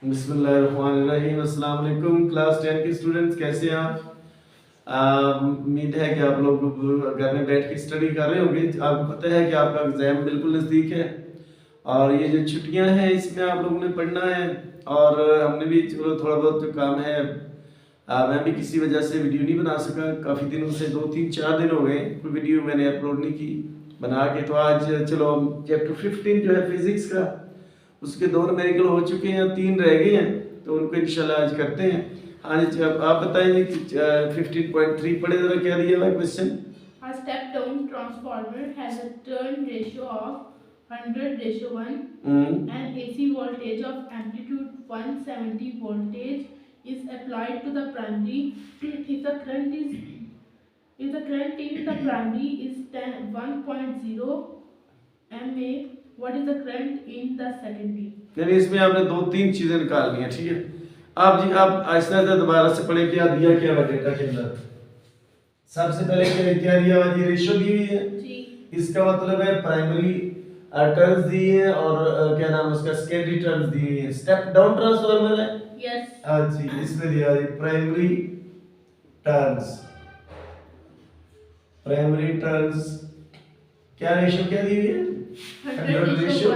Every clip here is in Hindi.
बिस्मिल्लाहिर्रहमानिर्रहीम। अस्सलाम वालेकुम क्लास 10 के स्टूडेंट्स, कैसे हैं आप? उम्मीद है कि आप लोग घर में बैठ के स्टडी कर रहे होंगे। आपको पता है कि आपका एग्ज़ाम बिल्कुल नज़दीक है और ये जो छुट्टियां हैं इसमें आप लोगों ने पढ़ना है और हमने भी चलो थोड़ा बहुत जो काम है। मैं भी किसी वजह से वीडियो नहीं बना सका, काफ़ी दिनों से 2-3-4 दिन हो गए कोई वीडियो मैंने अपलोड नहीं की बना के। तो आज चलो हम चैप्टर 15 जो है फिज़िक्स का, उसके 2 न्यूमेरिकल हो चुके हैं, 3 रह गए हैं, तो उनको इंशाल्लाह आज करते हैं। हाँ जी, आप बताइए कि 15.3 पढ़े जरा, क्या दिया हुआ question? A step-down transformer has a turn ratio of 100:1 and AC voltage of amplitude 170 voltage is applied to the primary. If the current in the primary is 1.0 mA, what is the current in the secondary? यानी इसमें आपने 2-3 चीजें निकालनी है, ठीक है। आप जी आप आहिस्ता आहिस्ता दोबारा से पढ़े, क्या दिया क्या हुआ डेटा के अंदर। सबसे पहले क्या दिया हुआ जी? रेशियो दी हुई है जी। इसका मतलब है प्राइमरी टर्न्स दी है और क्या नाम उसका सेकेंडरी टर्न्स दी हुई है। स्टेप डाउन ट्रांसफार्मर है। यस। जी, इसमें दिया है प्राइमरी टर्न्स। प्राइमरी टर्न्स क्या रेशियो क्या दी हुई है? 100 रेशियो।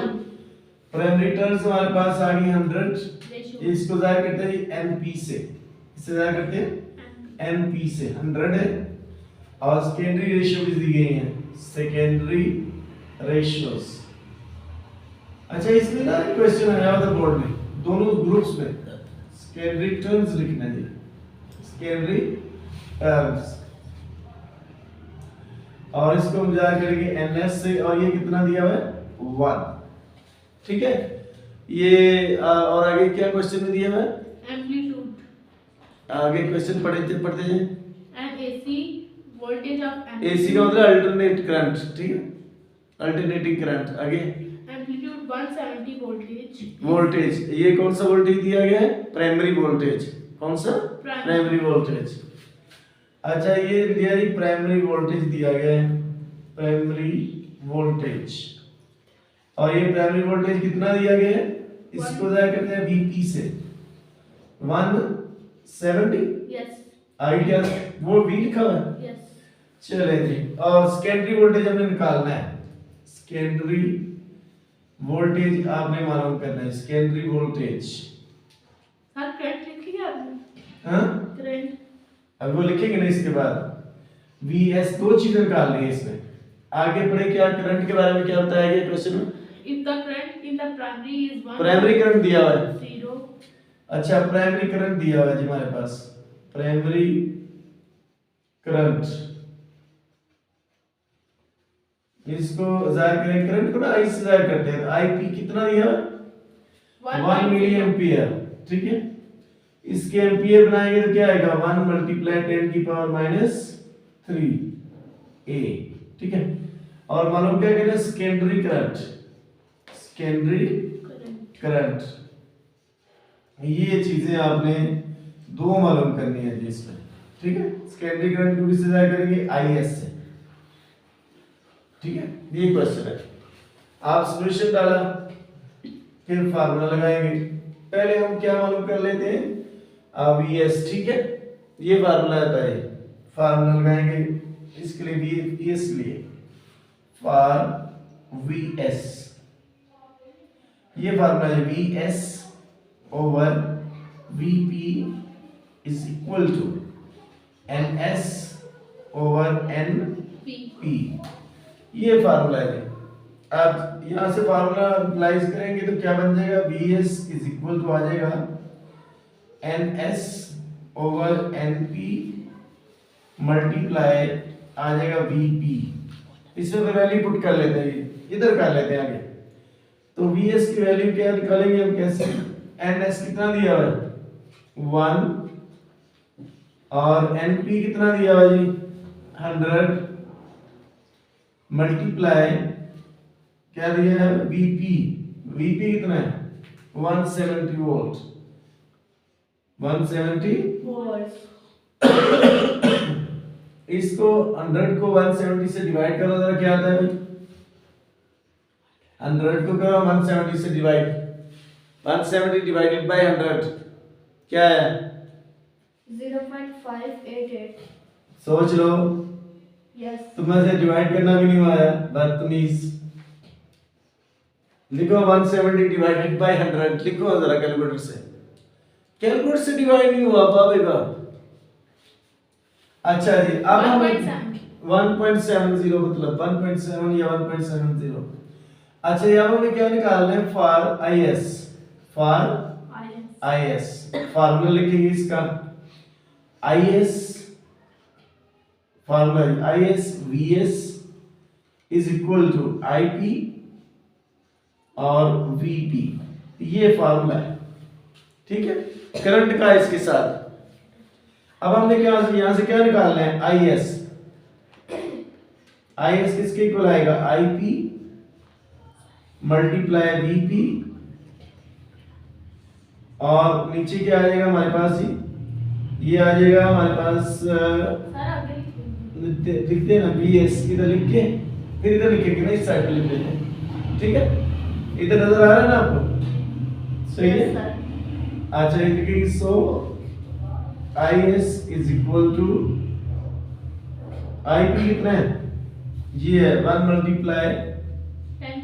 प्राइमरी टर्न्स हमारे पास आ गई 100। इसको जाहिर करते हैं एनपी से, इससे जाहिर करते हैं एनपी से 100 है। और सेकेंडरी रेशियो भी दी गई है, सेकेंडरी रेशियोस। अच्छा, इसमें ना क्वेश्चन आया था बोर्ड में, दोनों ग्रुप्स में सेकेंडरी टर्म्स लिखना है, सेकेंडरी टर्म्स। और इसको हम जाहिर करेंगे एनएस से, और ये कितना दिया हुआ है 1, ठीक है। ये और आगे क्या क्वेश्चन दिया हुआ है? एम्पलीट्यूड। आगे क्वेश्चन पढ़ते हैं। And AC voltage of AC का मतलब अल्टरनेट करंट, ठीक है, अल्टरनेटिंग करंट। आगे एम्पलीट्यूड 170 वोल्टेज, ये कौन सा वोल्टेज दिया गया है? Primary voltage. कौन सा? Primary voltage. अच्छा, ये दिया है प्राइमरी वोल्टेज दिया गया है, प्राइमरी वोल्टेज। और ये प्राइमरी वोल्टेज कितना दिया गया है? इसको जाया करते हैं वीपी से 170। यस। आई क्या वो वी लिखा हुआ है? यस। चले जी। और सेकेंडरी वोल्टेज हमने निकालना है, सेकेंडरी वोल्टेज आपने मालूम करना है, सेकेंडरी वोल्टेज। सर करंट लिख लिया आपने? हाँ, करंट अब वो लिखेंगे ना इसके बाद। वीएस, 2 चीजें निकालनी है इसमें। आगे पढ़े क्या करंट के बारे में क्या बताया गया क्वेश्चन में? If the current in the primary is 1, primary current दिया हुआ है 0। अच्छा, प्राइमरी करंट दिया हुआ है जी हमारे पास, प्राइमरी करंट। इसको जाहिर करें, करंट को ना आई से जाहिर करते हैं। आईपी कितना दिया है? 1 मिली एम्पियर, ठीक है। इसके एम्पियर बनाएंगे तो क्या आएगा? 1 मल्टीप्लाई 10 की पावर -3 ए, ठीक है। और मालूम क्या करें? Secondary current, secondary current. ये चीजें आपने 2 मालूम करनी है जी इसमें, ठीक है। सेकेंडरी करंट को किससे जाहिर करेंगे? आईएस से, ठीक है। ये क्वेश्चन है, आप सॉल्यूशन डाला फिर फार्मूला लगाएंगे। पहले हम क्या मालूम कर लेते हैं? वीएस, ठीक है। ये फार्मूला आता है, फार्मूला लगाएंगे इसके लिए, वीएस के लिए फॉर वीएस। ये फार्मूला है VS over VP is equal to NS over NP. ये फार्मूला है। अब यहां से फार्मूला अप्लाई करेंगे तो क्या बन जाएगा? वीएस इज इक्वल टू आ जाएगा एनएस ओवर एनपी मल्टीप्लाई आ जाएगा वीपी। इसमें तो वैल्यू पुट कर लेते हैं, इधर कर लेते हैं आगे। तो वीएस की वैल्यू क्या निकालेंगे हम? कैसे? एनएस कितना दिया हुआ है? 1, और एनपी कितना दिया हुआ जी? 100 मल्टीप्लाई क्या दिया है? वीपी। वीपी कितना है? 170 वोल्ट, 170 वोल्ट। इसको 100 को 170 से डिवाइड करो जरा, क्या आता है भाई? 100 को करो 170 से डिवाइड, 170 डिवाइडेड बाय 100 क्या है? 0.588. सोच लो। Yes. तुम्हें से डिवाइड करना भी नहीं आया, बदतमीज। लिखो 170 डिवाइडेड बाय 100, लिखो जरा कैलकुलेटर से। कैलकुलेटर से डिवाइड नहीं हुआ पावेगा। अच्छा जी, अब हम 1.70 मतलब 1.7 या 1.70। अच्छा, अब हमें क्या निकालना है? For IS, for IS formula लिखेंगे इसका। IS formula IS VS is equal to IP और VP, ये फार्मूला है, ठीक है, करंट का इसके साथ। अब हमने क्या यहां से क्या निकालना है? IS किसके इक्वल आएगा? IP मल्टीप्लाई VP, और नीचे क्या आ जाएगा हमारे पास? ये आ जाएगा हमारे पास, लिखते हैं ना BS, इधर लिख के फिर इधर लिखेंगे ना, इस साइड पे लिख देते हैं, ठीक है। इधर नजर आ रहा है ना आपको? सही है। अच्छा, ये लिखेंगे so IS is equal to IP कितना है? ये है 1 मल्टीप्लाई 10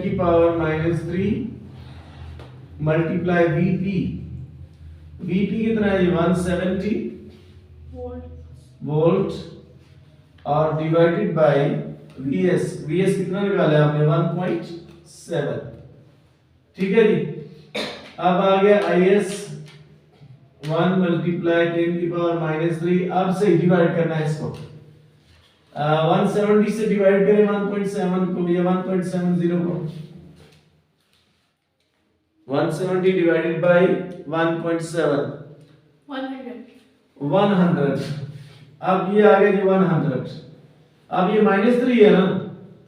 की पावर -3 मल्टीप्लाई VP कितना है? 170 वोल्ट और डिवाइडेड बाय VS कितना निकाला है आपने? 1.7, ठीक है जी। अब आ गया IS 1 मल्टीप्लाई 10 की पावर -3। अब से डिवाइड करना है इसको। 170 से डिवाइड करें 1.7 को या 1.70 को। 170 डिवाइडेड बाय 1.7 100। अब ये आ गया जी 100। अब ये -3 है ना,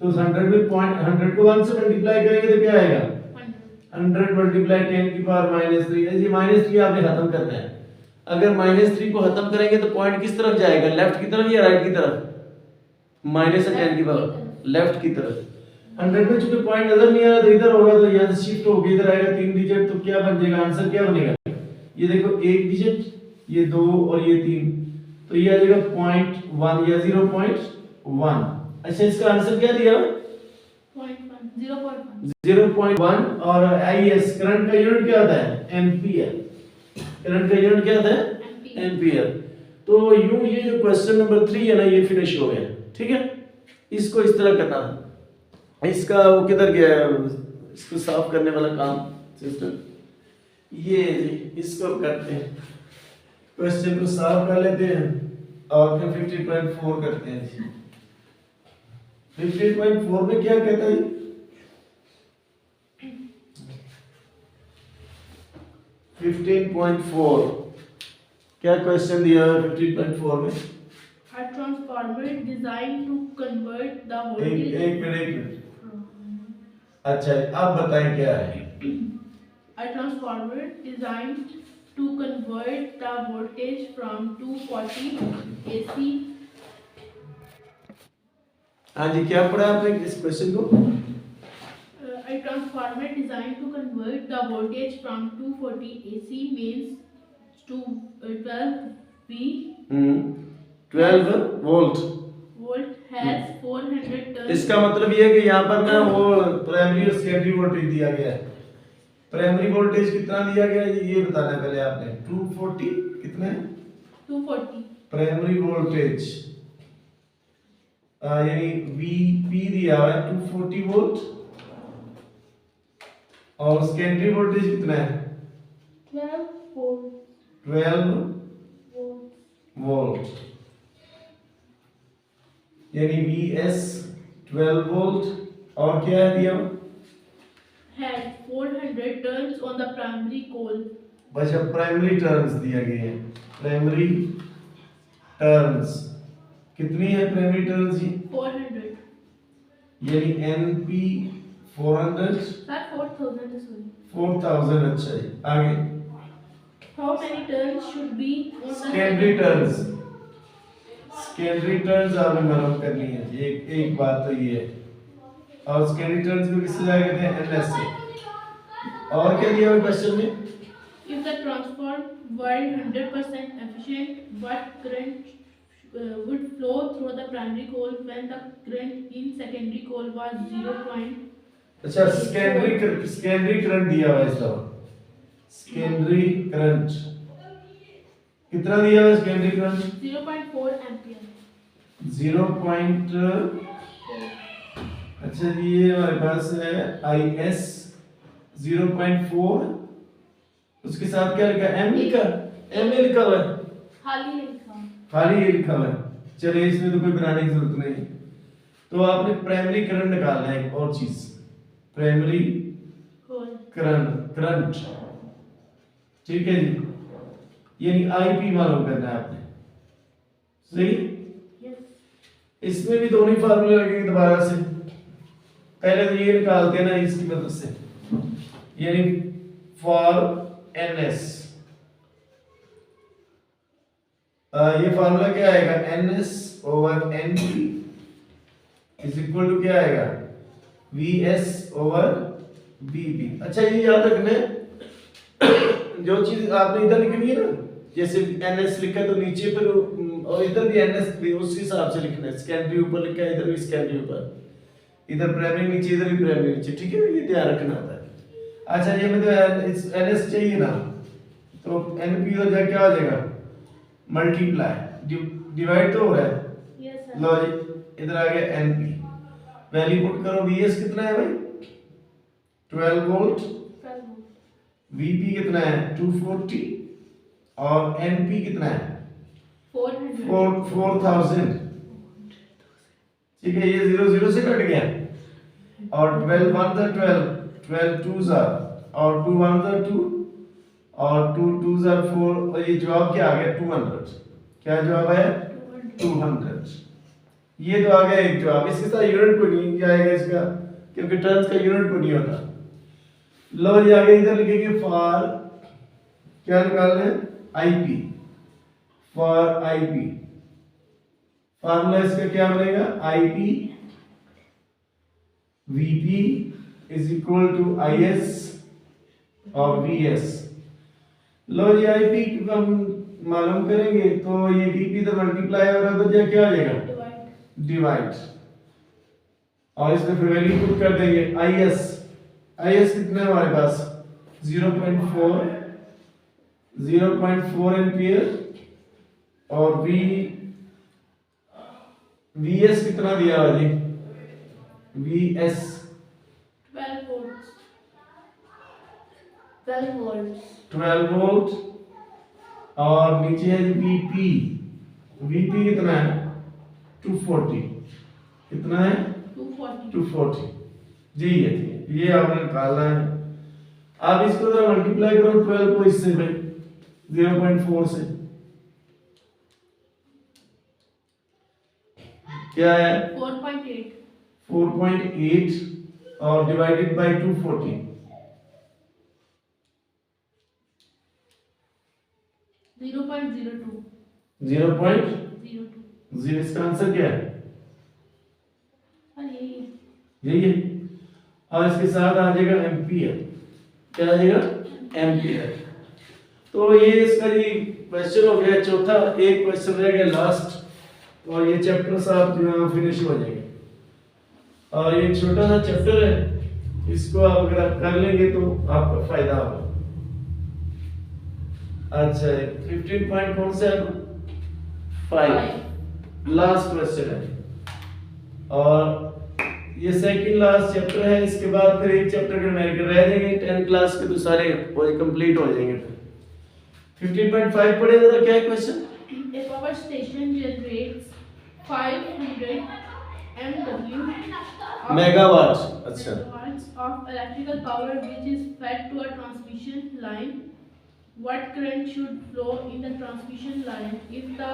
तो 100 में 100 को 1 से मल्टीप्लाई करेंगे तो क्या आएगा? 100 मल्टीप्लाई 10 की पावर -3 है जी। -3 आपने खत्म करना है। अगर -3 को खत्म करेंगे तो पॉइंट किस तरफ जाएगा? लेफ्ट की तरफ या राइट की तरफ? -10 की पावर लेफ्ट की तरफ। 100 में चूंकि पॉइंट नजर नहीं आ रहा तो इधर होगा, तो यहां से शिफ्ट होके इधर आएगा 3 डिजिट, तो क्या बन जाएगा? आंसर क्या बनेगा? ये देखो 1 डिजिट, ये 2 और ये 3, तो ये आ जाएगा 0.1 या 0.1। अच्छा, इसका आंसर क्या दिया? 0.1। और IS करंट का यूनिट क्या होता है? एम्पियर। करंट का यूनिट क्या होता है? एम्पियर। तो यूं ये जो क्वेश्चन नंबर 3 है ना, ये फिनिश हो गया, ठीक है। इसको इस तरह करना। इसका वो किधर गया है? इसको साफ करने वाला काम सिस्टम, ये इसको करते हैं, क्वेश्चन को साफ कर लेते हैं और फिर 15.4 करते हैं। 15.4 में क्या कहता है? 15.4 क्या क्वेश्चन दिया है 15.4 में? A transformer designed to convert the एक मिनट। अच्छा, आप बताएं क्या है? A transformer designed to convert the voltage from 240 AC. हाँ जी, क्या पढ़ा आपने इस क्वेश्चन को? A transformer designed to convert the voltage from 240 AC mains to 12 V. 12 volt has 400 turns. इसका मतलब ये है कि यहाँ पर ना वो प्राइमरी और सेकेंडरी वोल्टेज दिया गया है। प्राइमरी वोल्टेज कितना दिया गया है ये बताना है पहले आपने। 240 कितना है? 240 प्राइमरी वोल्टेज यानी VP दिया हुआ है 240 वोल्ट, और सेकेंडरी वोल्टेज कितना है? 12 वोल्ट यानी VS 12 वोल्ट, और क्या है दिया? had 400 turns on the primary coil. अच्छा, प्राइमरी टर्न्स दिया गया है। प्राइमरी टर्न्स कितनी है? प्राइमरी टर्न्स जी 400. यानी NP 400 Sir, 4000 is sorry. 4000। अच्छा जी, आगे How many turns should be on the secondary turns. Secondary turns आपने मालूम करनी है जी। एक बात तो ये है, और सेकेंडरी टर्न्स को किससे जाएगा? NS से। और क्या दिया हुआ क्वेश्चन में? If the transformer were 100% efficient, what current would flow through the primary coil when the current in secondary coil was 0. अच्छा, सेकेंडरी करंट दिया हुआ है इसका। सेकेंडरी करंट कितना दिया हुआ है? Secondary current 0.4 ampere. 0. अच्छा जी, ये हमारे पास है IS 0.4, उसके साथ क्या लिखा है? M लिखा, MA लिखा हुआ है, खाली लिखा। खाली ये लिखा हुआ है। चलिए, इसमें तो कोई बनाने की जरूरत नहीं। तो आपने प्राइमरी करंट निकालना है, एक और चीज, प्राइमरी करंट, ठीक है जी, यानी IP मालूम करना है आपने, सही? इसमें भी दोनों ही फार्मूले लगेंगे दोबारा से। पहले तो ये निकालते हैं ना इसकी मदद से, यानी फॉर NS, ये फार्मूला क्या आएगा? NS over NP is equal to क्या आएगा? VS over VP। अच्छा, ये याद रखना है, जो चीज आपने इधर लिखनी है ना, जैसे NS लिखा है तो नीचे पर, और इधर भी NS भी उस हिसाब से लिखना है। सेकेंडरी ऊपर लिखा है, इधर भी सेकेंडरी ऊपर, इधर प्राइमरी नीचे, इधर भी प्राइमरी नीचे, ठीक है? ये ध्यान रखना होता है। अच्छा, ये में तो NS चाहिए ना, तो NP हो जाए, क्या हो जाएगा? मल्टीप्लाई, डिवाइड तो हो रहा है। Yes sir. लो जी, इधर आ गया NP, वैल्यू पुट करो। VS कितना है भाई? 12 वोल्ट। 12 volt. VP कितना है? 240। और NP कितना है? 400. 4000। ठीक है, ये 0 से कट गया, और 12 1 जा 12, 12 2 जा, और 2 1 जा 2, और 2 2 जा 4, और ये जवाब क्या आ गया? 200। क्या जवाब आया? 200। ये तो आ गया एक जवाब। इसके साथ यूनिट को नहीं आएगा इसका, क्योंकि टर्न्स का यूनिट को नहीं होता। लो जी, आगे इधर लिखेंगे फॉर, क्या निकालना है? IP, फॉर IP फार्मूला इसका क्या बनेगा? IP VP is equal to IS और VS। लो जी, IP को हम मालूम करेंगे, तो ये VP तो मल्टीप्लाई हो रहा है, तो क्या आ जाएगा? Divide. डिवाइड, और इसमें फिर वैल्यू पुट कर देंगे। IS कितना है हमारे पास? 0.4 एम्पियर, और VS कितना दिया हुआ जी? VS 12 volts. 12 volts. 12 वोल्ट, और नीचे है VP कितना है? 240। कितना है? 240. 240 जी। ये आपने निकालना है। आप इसको जरा मल्टीप्लाई करो 12 को इससे भाई, 0.4 से, क्या है? 4.8. 4.8, और डिवाइडेड बाय 240, 0.02. 0.0। इसका आंसर क्या है? और यही है. यही है। और इसके साथ आ जाएगा एम्पियर। क्या आ जाएगा? एम्पियर। तो ये इसका जी क्वेश्चन हो गया चौथा। एक क्वेश्चन रह गया लास्ट, और ये चैप्टर साहब जो है फिनिश हो जाएंगे। और ये छोटा सा चैप्टर है, इसको आप अगर आप कर लेंगे तो आपका फायदा होगा। अच्छा, 15 पॉइंट कौन सा है? 5 लास्ट क्वेश्चन है, और ये सेकंड लास्ट चैप्टर है। इसके बाद फिर एक चैप्टर के मेरे रह जाएंगे 10 क्लास के, तो सारे वो कंप्लीट हो जाएंगे। 15.5 पढ़े जरा, क्या है question? A power station generates 500 MW megawatt. अच्छा, megawatts of electrical power which is fed to a transmission line. What current should flow in the transmission line if the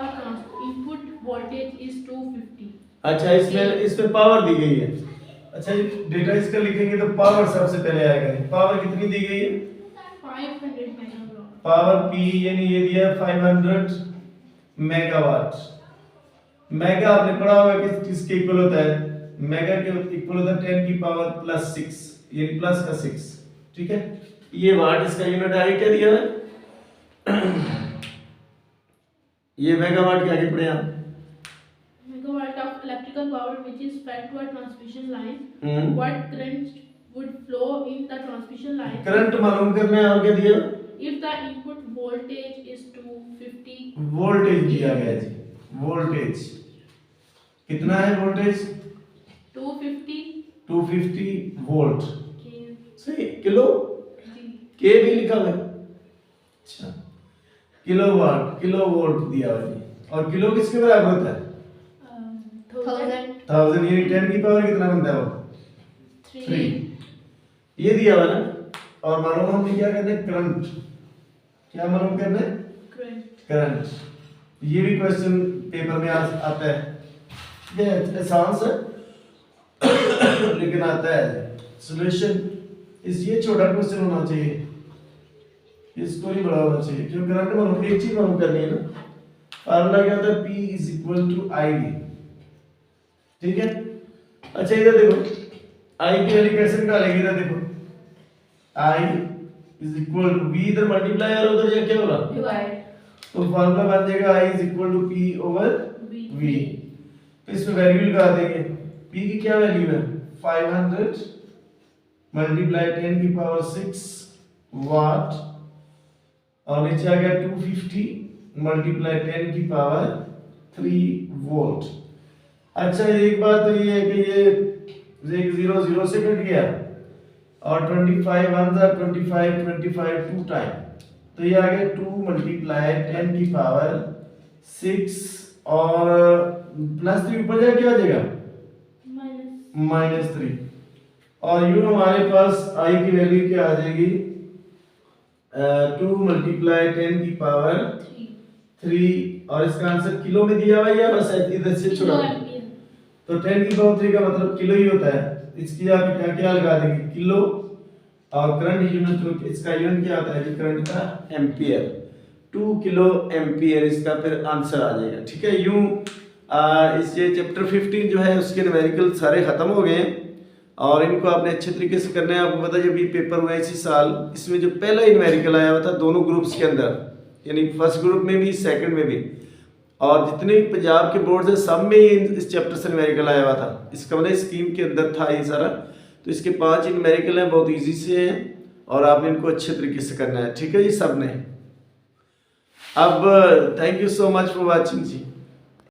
input voltage is 250? अच्छा, इसमें पावर दी गई है। अच्छा, डेटा इसका लिखेंगे तो पावर सबसे पहले आएगा। पावर कितनी दी गई है? 500 megawatt. पावर P यानी ये दिया 500 मेगावाट। मेगा आपने पढ़ा होगा किसके इक्वल होता है? मेगा के इक्वल होता है 10 की पावर +6, यानी प्लस का 6। ठीक है, ये वाट इसका यूनिट आगे क्या दिया है? ये मेगावाट के आगे पढ़े आप। Megawatt of electrical power which is fed to a transmission line. What current would flow in the transmission line current मालूम करना है, और क्या दिया? if the input voltage is 250? Voltage दिया गया जी, वोल्टेज कितना है? Voltage 250 volt. kV. सही, किलो के भी लिखा हुआ है। अच्छा, किलोवाट, किलो वोल्ट दिया हुआ जी। और किलो किसके बराबर होता है? 1000 यानी 10 की पावर कितना बनता है वो? 3। ये दिया हुआ ना। और मालूम हमने क्या करना है? करंट। क्या मालूम करना है? करंट। ये भी क्वेश्चन पेपर में आता है, ये आसान सा लेकिन आता है। सॉल्यूशन इस ये छोटा क्वेश्चन होना चाहिए, इसको नहीं बड़ा होना चाहिए, क्योंकि करंट मालूम, एक चीज मालूम करनी है ना। फार्मूला क्या होता है? P = IV। ठीक है। अच्छा इधर देखो, I की वैल्यू कैसे निकालेंगे? इधर देखो, I = V, इधर मल्टीप्लाई और उधर ये क्या होगा? Divide. तो फार्मूला बन जाएगा I = P/V। तो इसमें वैल्यू लगा देंगे। P की क्या वैल्यू है? 500 मल्टीप्लाई 10⁶ वाट, और नीचे आ गया 250 मल्टीप्लाई 10⁻³ वोल्ट। अच्छा एक बात तो ये है कि ये 0 0 से कट गया, और 25 1 जा 25 25 2 टाइम, तो ये आ गया 2 मल्टीप्लाई 10⁶ और +3 ऊपर जाके क्या आ जाएगा? -3। और यूं हमारे पास I की वैल्यू क्या आ जाएगी? 2 मल्टीप्लाई 10⁻³ और इसका आंसर किलो में दिया हुआ है या बस इधर से छोड़ा? तो 10⁻³ का मतलब किलो ही होता है। इसकी आप क्या क्या लगा देंगे? किलो, और करंट यूनिट इसका यूनिट क्या होता है जी? करंट का एम्पियर। 2 किलो एम्पियर इसका फिर आंसर आ जाएगा। ठीक है। यूं इस ये चैप्टर 15 जो है उसके न्यूमेरिकल सारे खत्म हो गए हैं, और इनको आपने अच्छे तरीके से करना है। आपको पता है जब ये पेपर हुआ इसी साल, इसमें जो पहला न्यूमेरिकल आया हुआ था दोनों ग्रुप्स के अंदर, यानी फर्स्ट ग्रुप में भी सेकंड में भी, और जितने भी पंजाब के बोर्ड है सब में इस चैप्टर से न्यूमेरिकल आया हुआ था। इसका मतलब स्कीम के अंदर था ये सारा। तो इसके 5 न्यूमेरिकल हैं, बहुत ईजी से हैं, और आपने इनको अच्छे तरीके से करना है। ठीक है जी सब ने। अब thank you so much for watching ji.